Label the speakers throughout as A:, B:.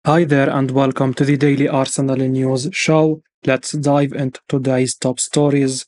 A: Hi there and welcome to the Daily Arsenal News Show. Let's dive into today's top stories.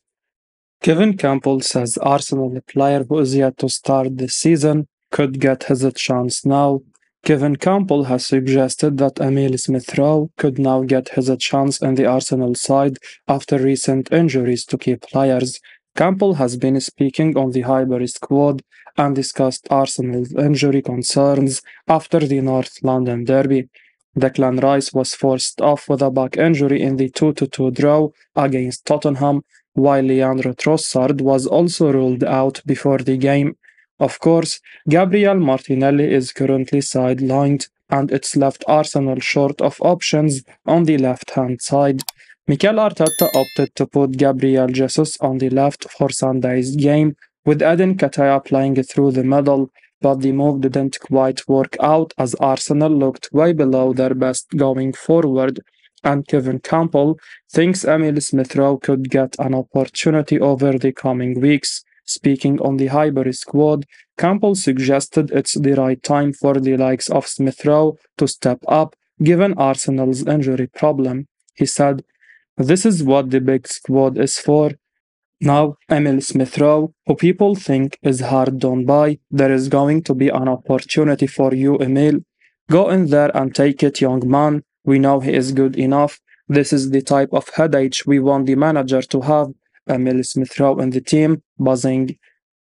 A: Kevin Campbell says Arsenal player who is yet to start this season could get his chance now. Kevin Campbell has suggested that Emile Smith Rowe could now get his chance in the Arsenal side after recent injuries to key players. Campbell has been speaking on the Highbury Squad and discussed Arsenal's injury concerns after the North London derby. Declan Rice was forced off with a back injury in the 2-2 draw against Tottenham, while Leandro Trossard was also ruled out before the game. Of course, Gabriel Martinelli is currently sidelined, and it's left Arsenal short of options on the left-hand side. Mikel Arteta opted to put Gabriel Jesus on the left for Sunday's game, with Eden Kataya playing through the middle, but the move didn't quite work out as Arsenal looked way below their best going forward, and Kevin Campbell thinks Emile Smith Rowe could get an opportunity over the coming weeks. Speaking on the Highbury squad, Campbell suggested it's the right time for the likes of Smith Rowe to step up given Arsenal's injury problem. He said, "This is what the big squad is for. Now, Emile Smith Rowe, who people think is hard done by, there is going to be an opportunity for you, Emile. Go in there and take it, young man. We know he is good enough. This is the type of headache we want the manager to have." Emile Smith Rowe in the team, buzzing.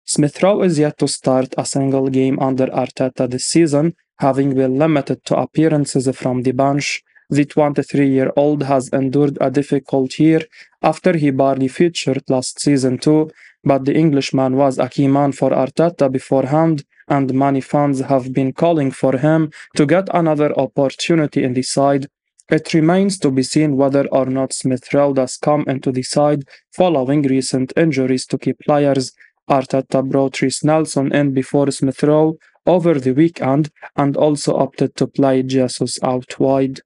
A: Smith Rowe is yet to start a single game under Arteta this season, having been limited to appearances from the bench. The 23-year-old has endured a difficult year after he barely featured last season too, but the Englishman was a key man for Arteta beforehand, and many fans have been calling for him to get another opportunity in the side. It remains to be seen whether or not Smith Rowe does come into the side following recent injuries to key players. Arteta brought Reece Nelson in before Smith Rowe over the weekend and also opted to play Jesus out wide.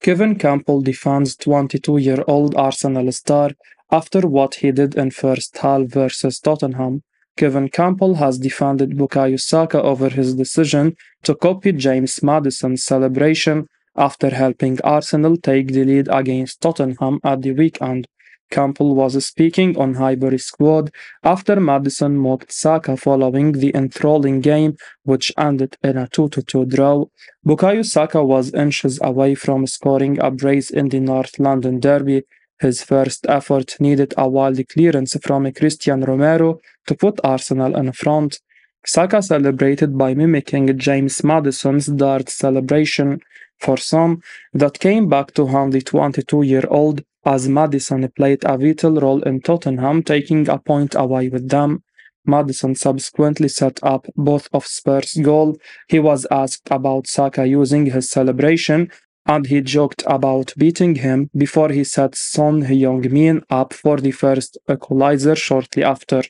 A: Kevin Campbell defends 22-year-old Arsenal star after what he did in first half versus Tottenham. Kevin Campbell has defended Bukayo Saka over his decision to copy James Maddison's celebration after helping Arsenal take the lead against Tottenham at the weekend. Campbell was speaking on Highbury Squad after Maddison mocked Saka following the enthralling game, which ended in a 2-2 draw. Bukayo Saka was inches away from scoring a brace in the North London derby. His first effort needed a wild clearance from Christian Romero to put Arsenal in front. Saka celebrated by mimicking James Maddison's dart celebration. For some, that came back to haunt the 22-year-old as Maddison played a vital role in Tottenham taking a point away with them. Maddison subsequently set up both of Spurs' goals. He was asked about Saka using his celebration, and he joked about beating him before he set Son Heung-min up for the first equalizer shortly after.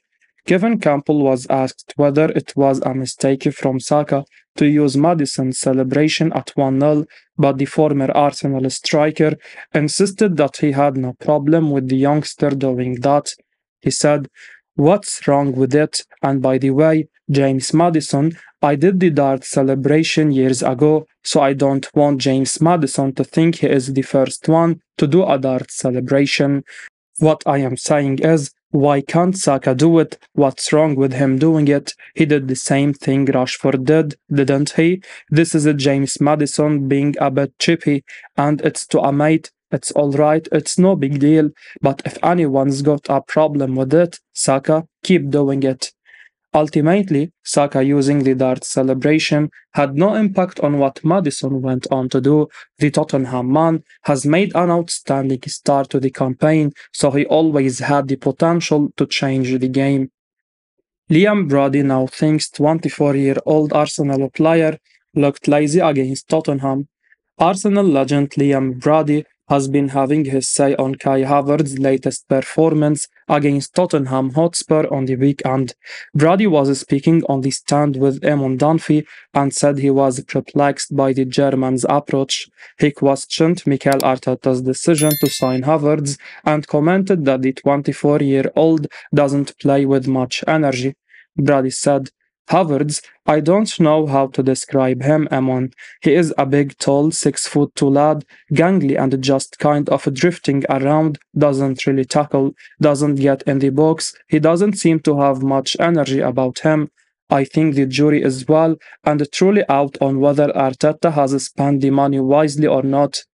A: Kevin Campbell was asked whether it was a mistake from Saka to use Maddison's celebration at 1-0, but the former Arsenal striker insisted that he had no problem with the youngster doing that. He said, "What's wrong with it? And by the way, James Maddison, I did the dart celebration years ago, so I don't want James Maddison to think he is the first one to do a dart celebration. What I am saying is, why can't Saka do it? What's wrong with him doing it? He did the same thing Rashford did, didn't he? This is a James Maddison being a bit chippy, and it's to a mate. It's alright, it's no big deal, but if anyone's got a problem with it, Saka, keep doing it." Ultimately, Saka using the dart celebration had no impact on what Maddison went on to do. The Tottenham man has made an outstanding start to the campaign, so he always had the potential to change the game. Liam Brady now thinks 24-year-old Arsenal player looked lazy against Tottenham. Arsenal legend Liam Brady has been having his say on Kai Havertz's latest performance against Tottenham Hotspur on the weekend. Brady was speaking on the stand with Eamon Dunphy and said he was perplexed by the German's approach. He questioned Mikel Arteta's decision to sign Havertz and commented that the 24-year-old doesn't play with much energy. Brady said, Havertz, I don't know how to describe him, Amon. He is a big, tall, 6'2" lad, gangly and just kind of drifting around, doesn't really tackle, doesn't get in the box, he doesn't seem to have much energy about him. I think the jury is well and truly out on whether Arteta has spent the money wisely or not.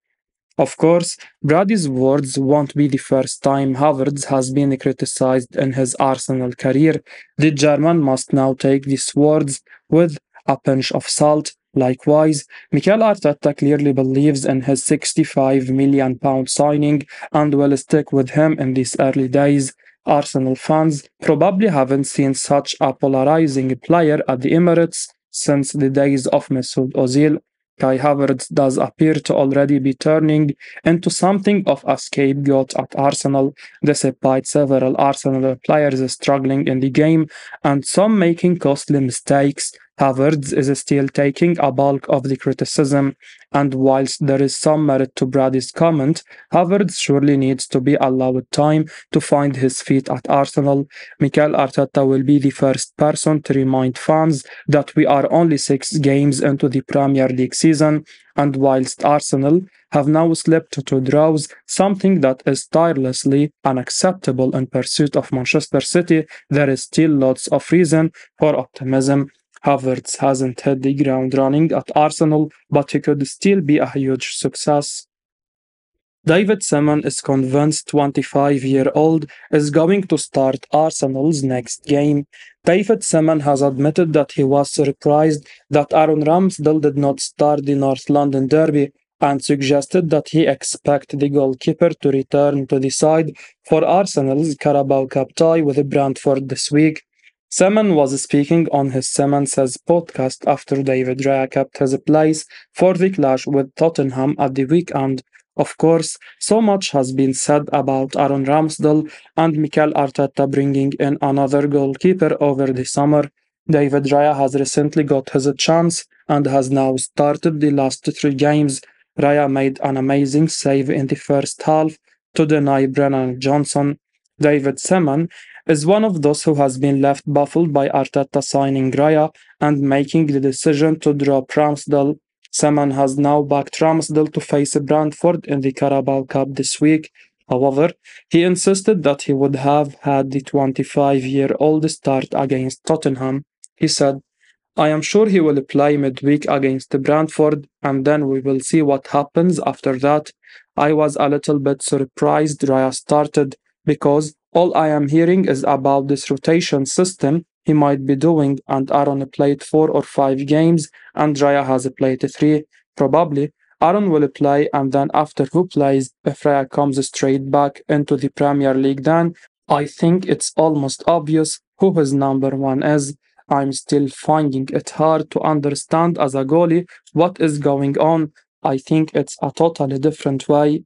A: Of course, Brady's words won't be the first time Havertz has been criticized in his Arsenal career. The German must now take these words with a pinch of salt. Likewise, Mikel Arteta clearly believes in his £65 million signing and will stick with him in these early days. Arsenal fans probably haven't seen such a polarizing player at the Emirates since the days of Mesut Ozil. Kai Havertz does appear to already be turning into something of a scapegoat at Arsenal, despite several Arsenal players struggling in the game and some making costly mistakes. Havertz is still taking a bulk of the criticism, and whilst there is some merit to Brady's comment, Havertz surely needs to be allowed time to find his feet at Arsenal. Mikel Arteta will be the first person to remind fans that we are only 6 games into the Premier League season, and whilst Arsenal have now slipped to draws, something that is tirelessly unacceptable in pursuit of Manchester City, there is still lots of reason for optimism. Havertz hasn't hit the ground running at Arsenal, but he could still be a huge success. David Seaman is convinced 25-year-old is going to start Arsenal's next game. David Seaman has admitted that he was surprised that Aaron Ramsdale did not start the North London derby and suggested that he expect the goalkeeper to return to the side for Arsenal's Carabao Cup tie with Brentford this week. Seaman was speaking on his Seaman Says podcast after David Raya kept his place for the clash with Tottenham at the weekend. Of course, so much has been said about Aaron Ramsdale and Mikel Arteta bringing in another goalkeeper over the summer. David Raya has recently got his chance and has now started the last 3 games. Raya made an amazing save in the first half to deny Brennan Johnson. David Seaman is one of those who has been left baffled by Arteta signing Raya and making the decision to drop Ramsdale. Seaman has now backed Ramsdale to face Brentford in the Carabao Cup this week. However, he insisted that he would have had the 25-year-old start against Tottenham. He said, I am sure he will play midweek against Brentford, and then we will see what happens after that. I was a little bit surprised Raya started, because all I am hearing is about this rotation system he might be doing, and Aaron played 4 or 5 games, and Raya has played 3. Probably Aaron will play, and then after who plays, if Raya comes straight back into the Premier League, then I think it's almost obvious who his number 1 is. I'm still finding it hard to understand as a goalie what is going on. I think it's a totally different way.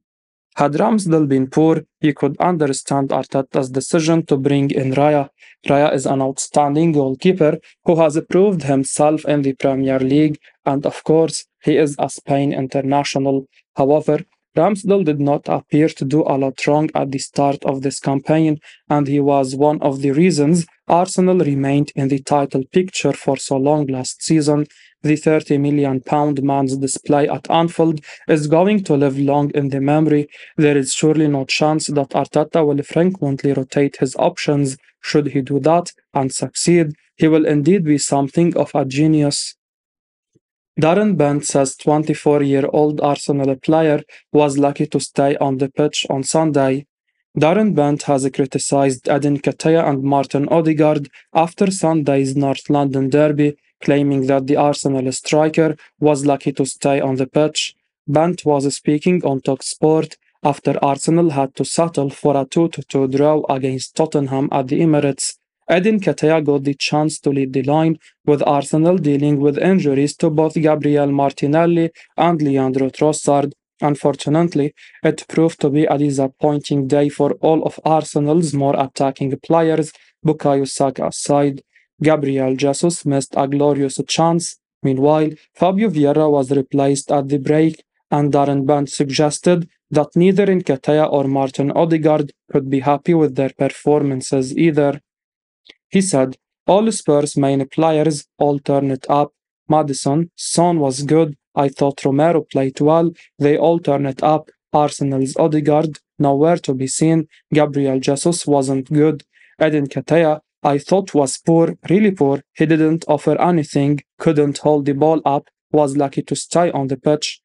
A: Had Ramsdale been poor, you could understand Arteta's decision to bring in Raya. Raya is an outstanding goalkeeper who has proved himself in the Premier League, and of course, he is a Spain international. However, Ramsdale did not appear to do a lot wrong at the start of this campaign, and he was one of the reasons Arsenal remained in the title picture for so long last season. The £30 million man's display at Anfield is going to live long in the memory. There is surely no chance that Arteta will frequently rotate his options. Should he do that and succeed, he will indeed be something of a genius. Darren Bent says 24-year-old Arsenal player was lucky to stay on the pitch on Sunday. Darren Bent has criticized Eden Kataya and Martin Odegaard after Sunday's North London derby, claiming that the Arsenal striker was lucky to stay on the pitch. Bent was speaking on talkSPORT after Arsenal had to settle for a 2-2 draw against Tottenham at the Emirates. Eden Kataya got the chance to lead the line, with Arsenal dealing with injuries to both Gabriel Martinelli and Leandro Trossard. Unfortunately, it proved to be a disappointing day for all of Arsenal's more attacking players, Bukayo Saka aside. Gabriel Jesus missed a glorious chance. Meanwhile, Fabio Viera was replaced at the break, and Darren Bent suggested that neither Nketiah or Martin Odegaard could be happy with their performances either. He said, All Spurs' main players all turned up. Maddison, Son was good. I thought Romero played well. They all turned up. Arsenal's Odegaard, nowhere to be seen. Gabriel Jesus wasn't good. Eden Kataya, I thought was poor, really poor. He didn't offer anything, couldn't hold the ball up, was lucky to stay on the pitch.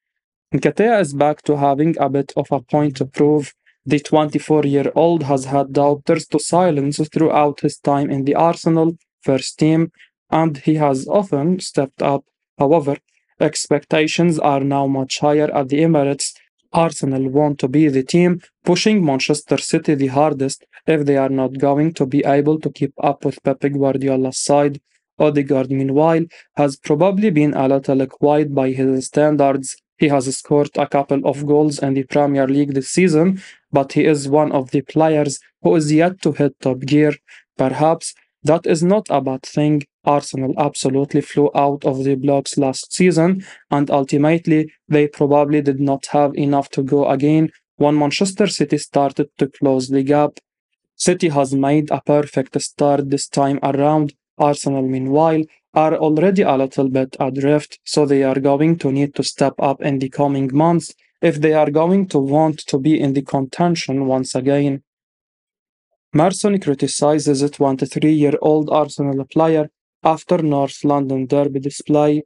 A: Nketiah is back to having a bit of a point to prove. The 24-year-old has had doubters to silence throughout his time in the Arsenal first team, and he has often stepped up. However, expectations are now much higher at the Emirates. Arsenal want to be the team pushing Manchester City the hardest if they are not going to be able to keep up with Pep Guardiola's side. Odegaard, meanwhile, has probably been a little quiet by his standards. He has scored a couple of goals in the Premier League this season, but he is one of the players who is yet to hit top gear. Perhaps that is not a bad thing. Arsenal absolutely flew out of the blocks last season, and ultimately they probably did not have enough to go again when Manchester City started to close the gap. City has made a perfect start this time around. Arsenal, meanwhile, are already a little bit adrift, so they are going to need to step up in the coming months if they are going to want to be in the contention once again. Merson criticizes a 23-year-old Arsenal player after North London derby display.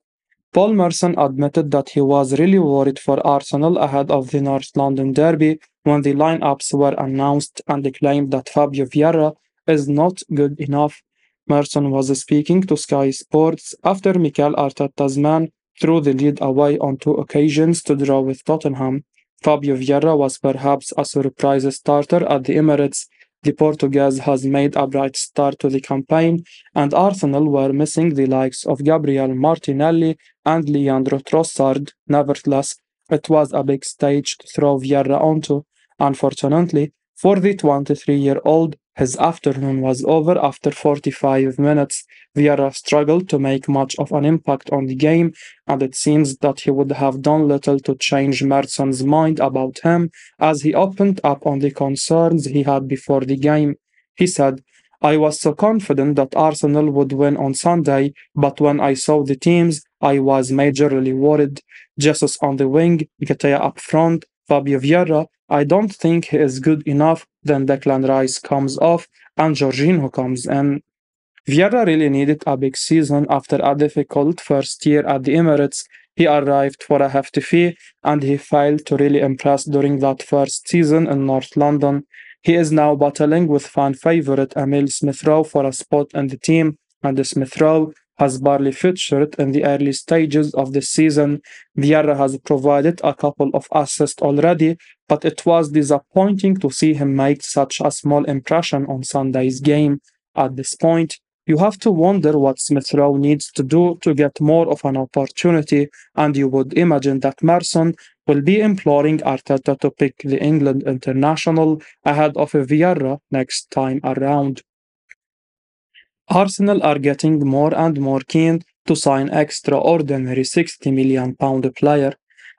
A: Paul Merson admitted that he was really worried for Arsenal ahead of the North London derby when the lineups were announced and claimed that Fabio Viera is not good enough. Merson was speaking to Sky Sports after Mikel Arteta's man threw the lead away on two occasions to draw with Tottenham. Fabio Vieira was perhaps a surprise starter at the Emirates. The Portuguese has made a bright start to the campaign, and Arsenal were missing the likes of Gabriel Martinelli and Leandro Trossard. Nevertheless, it was a big stage to throw Vieira onto. Unfortunately, for the 23-year-old, his afternoon was over after 45 minutes. Vieira struggled to make much of an impact on the game, and it seems that he would have done little to change Merson's mind about him as he opened up on the concerns he had before the game. He said, I was so confident that Arsenal would win on Sunday, but when I saw the teams, I was majorly worried. Jesus on the wing, Kataya up front, Fabio Vieira, I don't think he is good enough. Then Declan Rice comes off and Jorginho comes in. Vieira really needed a big season after a difficult first year at the Emirates. He arrived for a hefty fee and he failed to really impress during that first season in North London. He is now battling with fan favourite Emile Smith Rowe for a spot in the team, and Smith Rowe has barely featured in the early stages of the season. Vieira has provided a couple of assists already, but it was disappointing to see him make such a small impression on Sunday's game. At this point, you have to wonder what Smith Rowe needs to do to get more of an opportunity, and you would imagine that Merson will be imploring Arteta to pick the England international ahead of Vieira next time around. Arsenal are getting more and more keen to sign extraordinary £60 million player.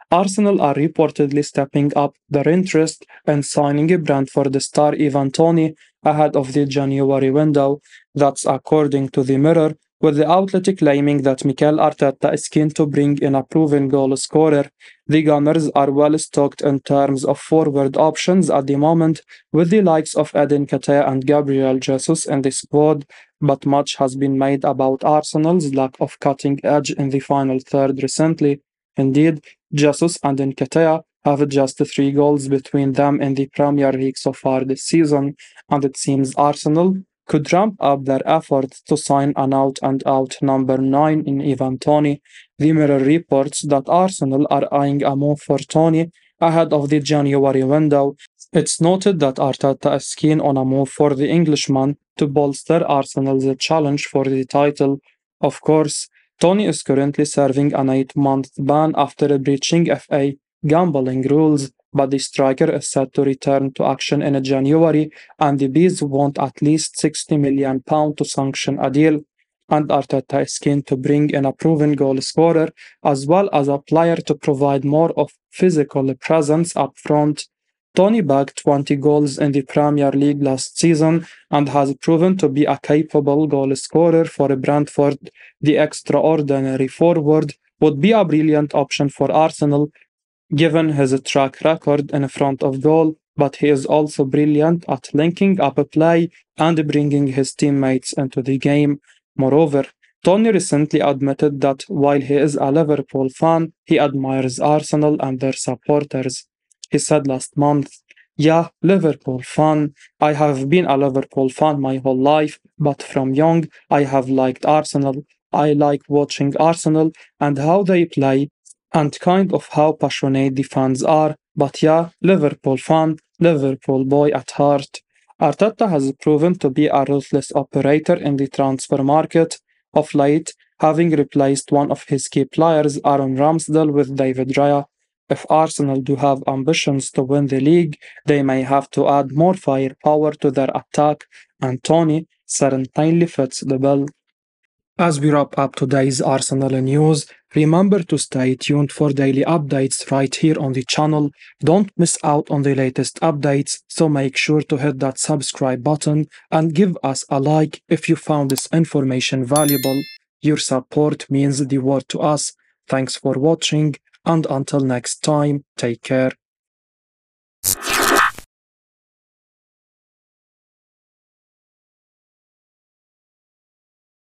A: Arsenal are reportedly stepping up their interest in signing a Brentford star Ivan Toney ahead of the January window. That's according to the Mirror, with the outlet claiming that Mikel Arteta is keen to bring in a proven goal scorer. The Gunners are well stocked in terms of forward options at the moment, with the likes of Eden Kataya and Gabriel Jesus in the squad, but much has been made about Arsenal's lack of cutting edge in the final third recently. Indeed, Jesus and Nketiah have just 3 goals between them in the Premier League so far this season, and it seems Arsenal could ramp up their efforts to sign an out-and-out number 9 in Ivan Toney. The Mirror reports that Arsenal are eyeing a move for Toney ahead of the January window. It's noted that Arteta is keen on a move for the Englishman to bolster Arsenal's challenge for the title. Of course, Tony is currently serving an 8-month ban after breaching FA gambling rules, but the striker is set to return to action in January, and the Bees want at least £60 million to sanction a deal. And Arteta is keen to bring in a proven goal scorer as well as a player to provide more of physical presence up front. Tony bagged 20 goals in the Premier League last season and has proven to be a capable goal scorer for Brentford. The extraordinary forward would be a brilliant option for Arsenal given his track record in front of goal, but he is also brilliant at linking up play and bringing his teammates into the game. Moreover, Tony recently admitted that while he is a Liverpool fan, he admires Arsenal and their supporters. He said last month, "Yeah, Liverpool fan. I have been a Liverpool fan my whole life, but from young I have liked Arsenal. I like watching Arsenal and how they play and kind of how passionate the fans are. But yeah, Liverpool fan, Liverpool boy at heart." Arteta has proven to be a ruthless operator in the transfer market of late, having replaced one of his key players, Aaron Ramsdale, with David Raya. If Arsenal do have ambitions to win the league, they may have to add more firepower to their attack, and Tony certainly fits the bill. As we wrap up today's Arsenal news, remember to stay tuned for daily updates right here on the channel. Don't miss out on the latest updates, so make sure to hit that subscribe button and give us a like if you found this information valuable. Your support means the world to us. Thanks for watching, and until next time, take care.